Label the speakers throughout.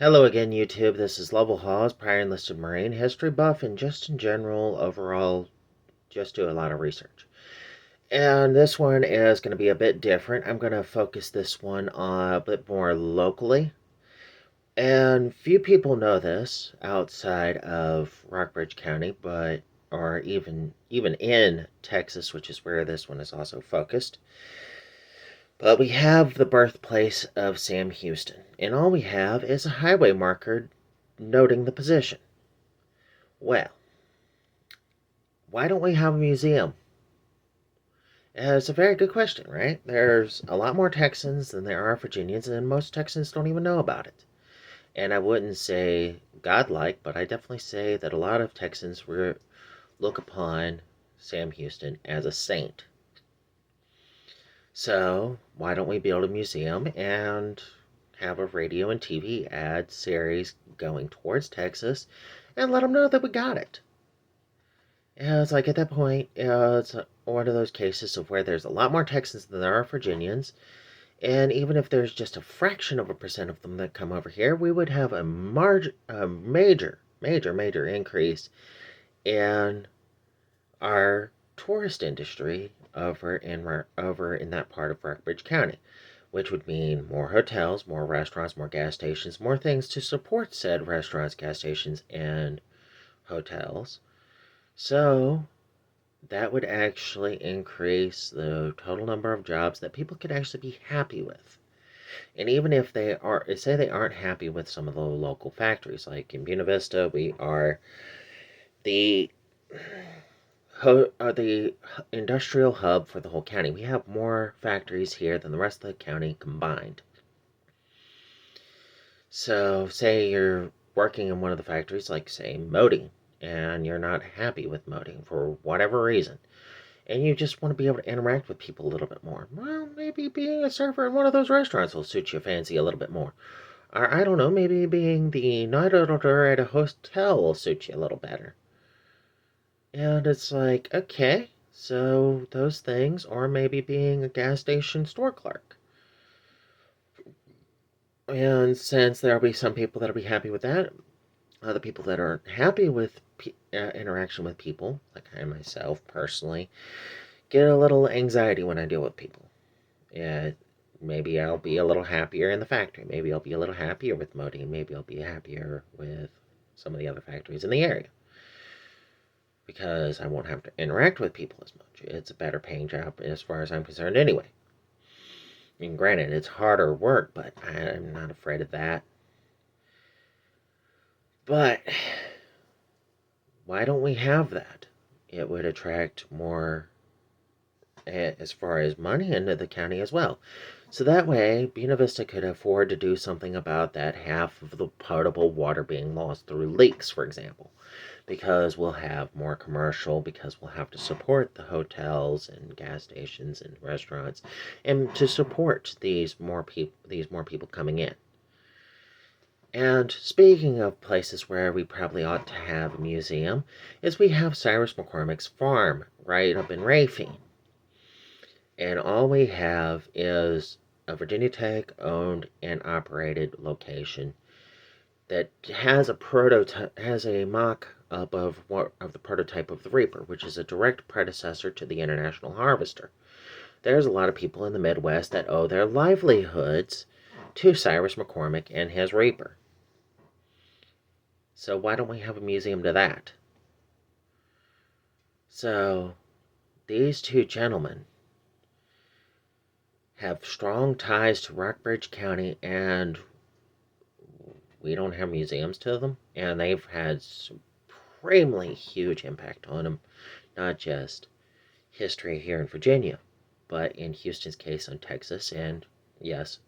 Speaker 1: Hello again, YouTube. This is Lovell Hawes, prior enlisted Marine, history buff, and just in general, overall, just do a lot of research. And this one is going to be a bit different. I'm going to focus this one on a bit more locally. And few people know this outside of Rockbridge County, or even in Texas, which is where this one is also focused. But we have the birthplace of Sam Houston, and all we have is a highway marker noting the position. Well, why don't we have a museum? It's a very good question, right? There's a lot more Texans than there are Virginians, and most Texans don't even know about it. And I wouldn't say godlike, but I definitely say that a lot of Texans look upon Sam Houston as a saint. So, why don't we build a museum and have a radio and TV ad series going towards Texas and let them know that we got it? Yeah, it's like at that point, it's one of those cases of where there's a lot more Texans than there are Virginians, and even if there's just a fraction of a percent of them that come over here, we would have a major increase in our tourist industry over in that part of Rockbridge County, which would mean more hotels, more restaurants, more gas stations, more things to support said restaurants, gas stations, and hotels. So that would actually increase the total number of jobs that people could actually be happy with. And even if they are, say they aren't happy with some of the local factories, like in Buena Vista, we are the the industrial hub for the whole county. We have more factories here than the rest of the county combined. So, say you're working in one of the factories, like say moding, and you're not happy with moding for whatever reason, and you just want to be able to interact with people a little bit more. Well, maybe being a server in one of those restaurants will suit your fancy a little bit more. Or, I don't know, maybe being the night auditor at a hotel will suit you a little better. And it's like, okay, so those things, or maybe being a gas station store clerk. And since there'll be some people that'll be happy with that, other people that aren't happy with interaction with people, like I myself personally, get a little anxiety when I deal with people. Yeah, maybe I'll be a little happier in the factory. Maybe I'll be a little happier with Modi. Maybe I'll be happier with some of the other factories in the area because I won't have to interact with people as much. It's a better paying job as far as I'm concerned, anyway. I mean, granted, it's harder work, but I'm not afraid of that. But why don't we have that? It would attract more as far as money into the county as well. So that way, Buena Vista could afford to do something about that half of the potable water being lost through leaks, for example. Because we'll have more commercial, because we'll have to support the hotels and gas stations and restaurants, and to support these more people coming in. And speaking of places where we probably ought to have a museum, is we have Cyrus McCormick's farm right up in Rafine. And all we have is a Virginia Tech owned and operated location that has a mock up of the prototype of the Reaper, which is a direct predecessor to the International Harvester. There's a lot of people in the Midwest that owe their livelihoods to Cyrus McCormick and his Reaper. So why don't we have a museum to that? So these two gentlemen have strong ties to Rockbridge County, and we don't have museums to them, and they've had supremely huge impact on them, not just history here in Virginia, but in Houston's case on Texas, and yes,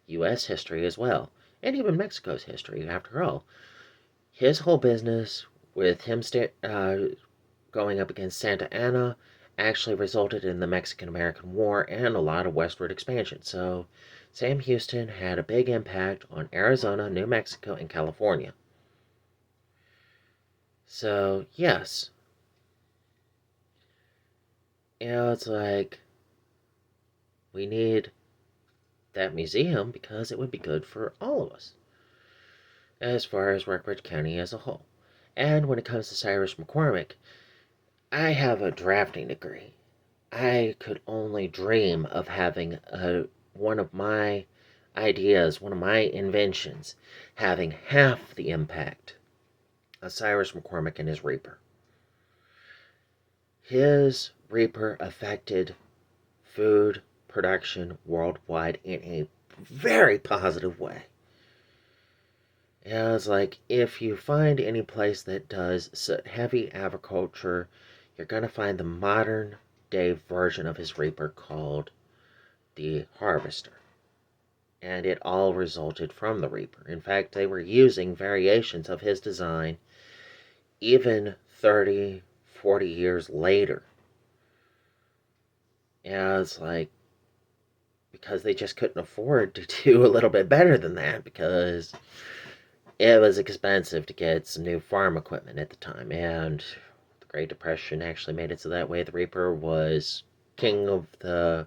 Speaker 1: U.S. history as well, and even Mexico's history, after all. His whole business with him going up against Santa Anna actually resulted in the Mexican-American War and a lot of westward expansion. So Sam Houston had a big impact on Arizona, New Mexico, and California. So, yes. It's like we need that museum because it would be good for all of us. as far as Rockbridge County as a whole. And when it comes to Cyrus McCormick, I have a drafting degree. I could only dream of having one of my ideas, one of my inventions, having half the impact of Cyrus McCormick and his Reaper. His Reaper affected food production worldwide in a very positive way. It's like if you find any place that does heavy agriculture, you're going to find the modern day version of his Reaper called the Harvester. And it all resulted from the Reaper. In fact, they were using variations of his design even 30, 40 years later. And it's like, because they just couldn't afford to do a little bit better than that, because it was expensive to get some new farm equipment at the time. And the Great Depression actually made it so that way the Reaper was king of the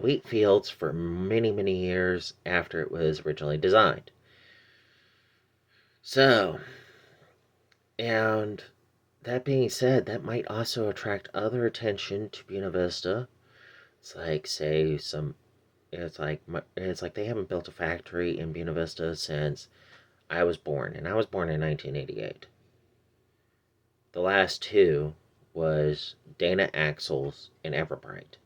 Speaker 1: wheat fields for many, many years after it was originally designed. So, and that being said, that might also attract other attention to Buena Vista. It's like, say, it's like they haven't built a factory in Buena Vista since I was born, and I was born in 1988. The last two was Dana Axles and Everbright.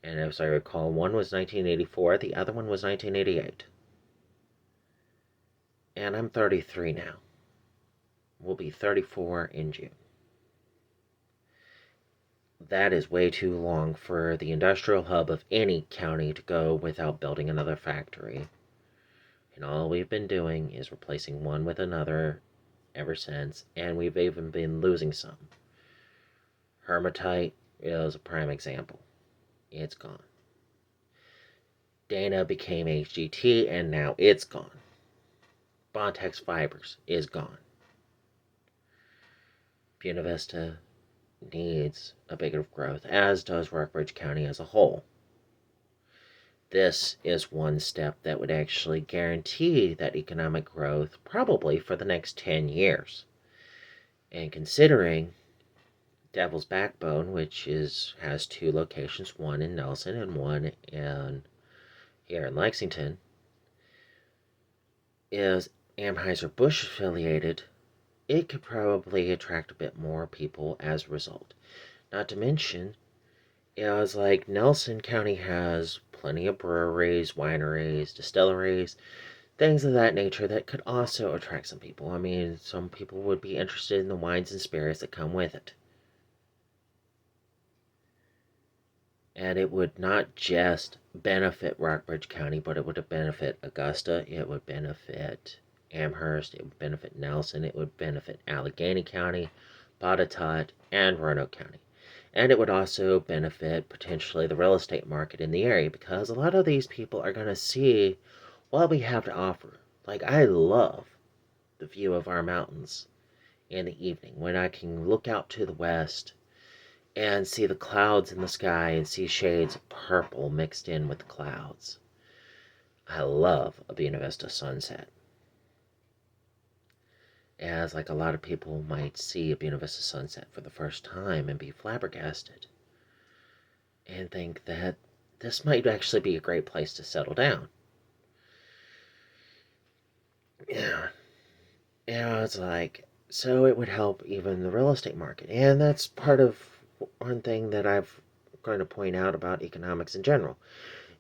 Speaker 1: And as I recall, one was 1984, the other one was 1988. And I'm 33 now. Will be 34 in June. That is way too long for the industrial hub of any county to go without building another factory. And all we've been doing is replacing one with another ever since, and we've even been losing some. Hermatite is a prime example. It's gone. Dana became HGT, and now it's gone. Bontex Fibers is gone. Buena Vista needs a bit of growth, as does Rockbridge County as a whole. This is one step that would actually guarantee that economic growth probably for the next 10 years. And considering Devil's Backbone, which has two locations, one in Nelson and one here in Lexington, is Anheuser-Busch affiliated, it could probably attract a bit more people as a result. Not to mention, it's like Nelson County has plenty of breweries, wineries, distilleries, things of that nature that could also attract some people. I mean, some people would be interested in the wines and spirits that come with it. And it would not just benefit Rockbridge County, but it would benefit Augusta, it would benefit Amherst, it would benefit Nelson, it would benefit Allegheny County, Botetourt, and Roanoke County. And it would also benefit potentially the real estate market in the area, because a lot of these people are going to see what we have to offer. Like, I love the view of our mountains in the evening when I can look out to the west and see the clouds in the sky and see shades of purple mixed in with the clouds. I love a Buena Vista sunset. As like a lot of people might see a Buena Vista sunset for the first time and be flabbergasted and think that this might actually be a great place to settle down. Yeah. It's like, so it would help even the real estate market. And that's part of one thing that I've going to point out about economics in general,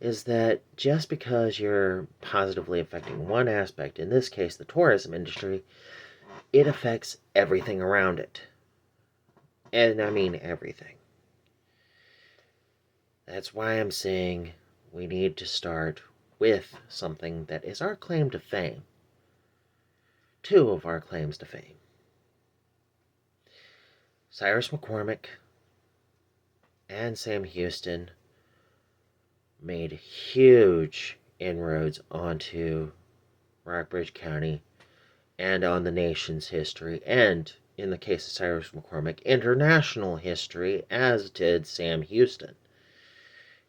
Speaker 1: is that just because you're positively affecting one aspect, in this case the tourism industry, it affects everything around it. And I mean everything. That's why I'm saying we need to start with something that is our claim to fame. Two of our claims to fame. Cyrus McCormick and Sam Houston made huge inroads onto Rockbridge County and on the nation's history, and in the case of Cyrus McCormick, international history, as did Sam Houston.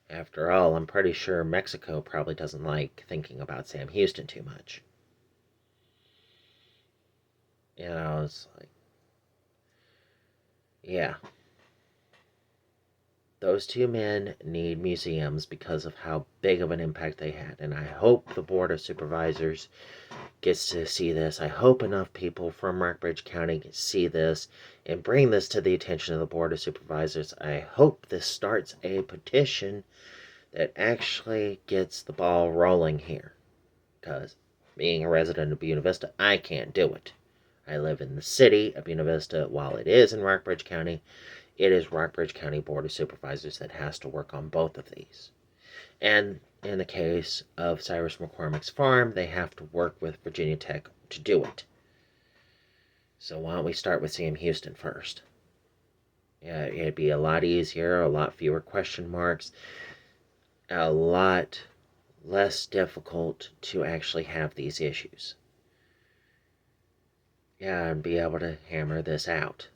Speaker 1: After all, I'm pretty sure Mexico probably doesn't like thinking about Sam Houston too much. It's like, yeah. Those two men need museums because of how big of an impact they had. And I hope the Board of Supervisors gets to see this. I hope enough people from Rockbridge County see this and bring this to the attention of the Board of Supervisors. I hope this starts a petition that actually gets the ball rolling here. Because being a resident of Buena Vista, I can't do it. I live in the city of Buena Vista. While it is in Rockbridge County, it is Rockbridge County Board of Supervisors that has to work on both of these. And in the case of Cyrus McCormick's farm, they have to work with Virginia Tech to do it. So why don't we start with Sam Houston first? Yeah, it'd be a lot easier, a lot fewer question marks, a lot less difficult to actually have these issues. Yeah, and be able to hammer this out.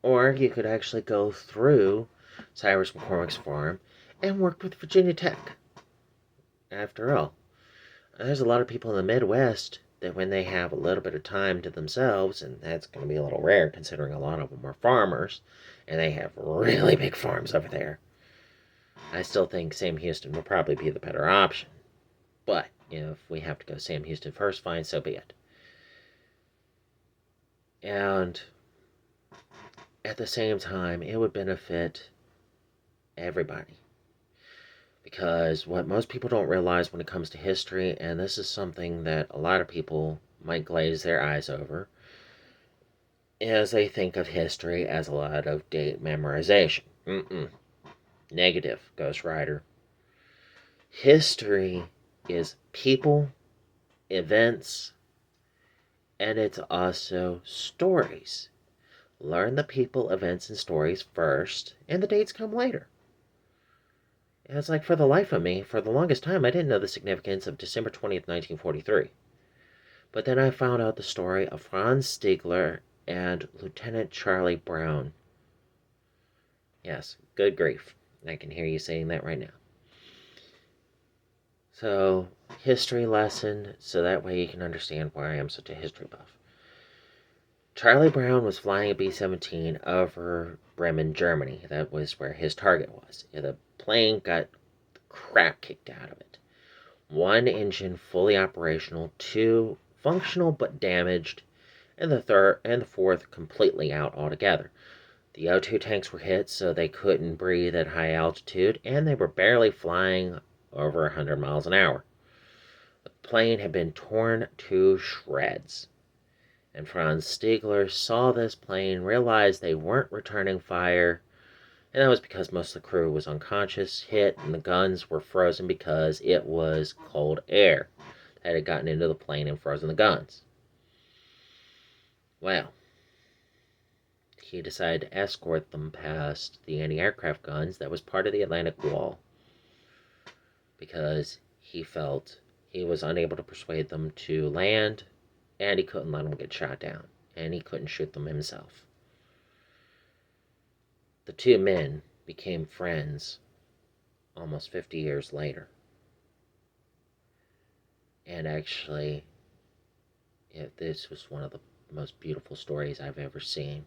Speaker 1: Or you could actually go through Cyrus McCormick's farm and work with Virginia Tech. After all, there's a lot of people in the Midwest that when they have a little bit of time to themselves, and that's going to be a little rare considering a lot of them are farmers, and they have really big farms over there, I still think Sam Houston will probably be the better option. But if we have to go Sam Houston first, fine, so be it. And at the same time, it would benefit everybody. Because what most people don't realize when it comes to history, and this is something that a lot of people might glaze their eyes over, is they think of history as a lot of date memorization. Negative, Ghost Rider. History is people, events, and it's also stories. Learn the people, events, and stories first, and the dates come later. It's like, for the life of me, for the longest time, I didn't know the significance of December 20th, 1943. But then I found out the story of Franz Stiegler and Lieutenant Charlie Brown. Yes, good grief. I can hear you saying that right now. So, history lesson, so that way you can understand why I am such a history buff. Charlie Brown was flying a B-17 over Bremen, Germany. That was where his target was. The plane got the crap kicked out of it. One engine fully operational, two functional but damaged, and the fourth completely out altogether. The O2 tanks were hit, so they couldn't breathe at high altitude, and they were barely flying over 100 miles an hour. The plane had been torn to shreds. And Franz Stiegler saw this plane, realized they weren't returning fire, and that was because most of the crew was unconscious, hit, and the guns were frozen because it was cold air that had gotten into the plane and frozen the guns. Well, he decided to escort them past the anti-aircraft guns that was part of the Atlantic Wall because he felt he was unable to persuade them to land, and he couldn't let them get shot down, and he couldn't shoot them himself. The two men became friends almost 50 years later. And actually, this was one of the most beautiful stories I've ever seen.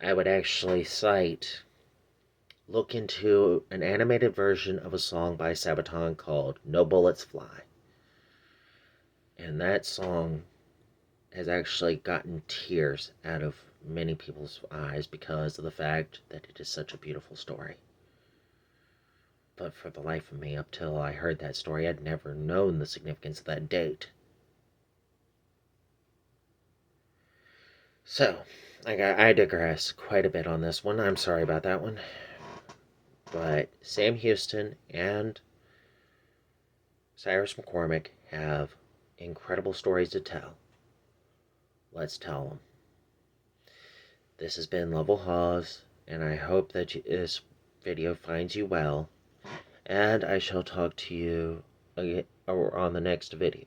Speaker 1: I would actually look into an animated version of a song by Sabaton called No Bullets Fly. And that song has actually gotten tears out of many people's eyes because of the fact that it is such a beautiful story. But for the life of me, up till I heard that story, I'd never known the significance of that date. So, I digress quite a bit on this one. I'm sorry about that one. But Sam Houston and Cyrus McCormick have incredible stories to tell. Let's tell them. This has been Lovell Hawes, and I hope that this video finds you well, and I shall talk to you again on the next video.